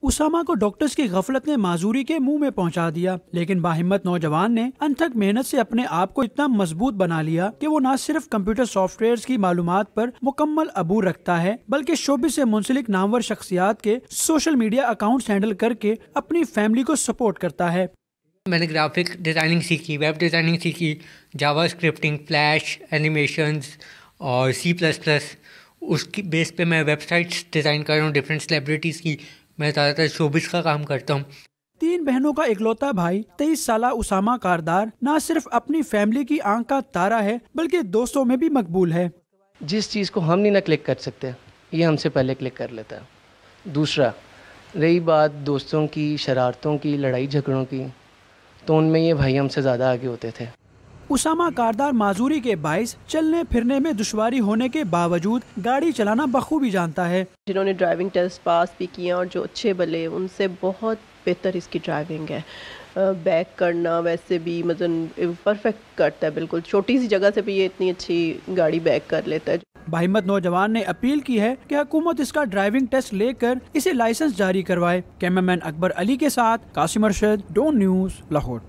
اسامہ کو ڈاکٹرز کی غفلت نے معذوری کے منہ میں پہنچا دیا، لیکن باہمت نوجوان نے انتھک محنت سے اپنے آپ کو اتنا مضبوط بنا لیا کہ وہ نہ صرف کمپیوٹر سافٹ ویئر کی معلومات پر مکمل عبور رکھتا ہے بلکہ شعبے سے منسلک نامور شخصیات کے سوشل میڈیا اکاؤنٹس ہینڈل کر کے اپنی فیملی کو سپورٹ کرتا ہے۔ میں نے گرافک ڈیزائننگ سیکھی، ویب ڈیزائننگ سیکھی، جاوا اسکرپٹنگ، فلیش، اینیمیشنز اور C++۔ اس کی بیس پہ میں ویب سائٹس ڈیزائن کر رہا ہوں ڈفرینٹ سیلیبریٹیز کی۔ میں زیادہ تر شوبز کا کام کرتا ہوں۔ 3 بہنوں کا اکلوتا بھائی 23 سالہ اسامہ کاردار نہ صرف اپنی فیملی کی آنکھ کا تارا ہے بلکہ دوستوں میں بھی مقبول ہے۔ جس چیز کو ہم نہیں نہ کلک کر سکتے یہ ہم سے پہلے کلک کر لیتا ہے۔ دوسرا، رہی بات دوستوں کی شرارتوں کی، لڑائی جھگڑوں کی، تو ان میں یہ بھائی ہم سے زیادہ آگے ہوتے تھے۔ اسامہ کاردار معذوری کے باعث چلنے پھرنے میں دشواری ہونے کے باوجود گاڑی چلانا بخوبی جانتا ہے۔ جنہوں نے ڈرائیونگ ٹیسٹ پاس بھی کیا اور جو اچھے بلے ان سے بہت بہتر اس کی ڈرائیونگ ہے۔ بیک کرنا ویسے بھی مثلا پرفیکٹ کرتا ہے، بالکل چھوٹی سی جگہ سے بھی یہ اتنی اچھی گاڑی بیک کر لیتا ہے۔ باہمت نوجوان نے اپیل کی ہے کہ حکومت اس کا ڈرائیونگ ٹیسٹ لے کر اسے لائسنس جاری کروائے۔ کیمرہ مین اکبر علی کے ساتھ قاسم ارشد، ڈون نیوز، لاہور۔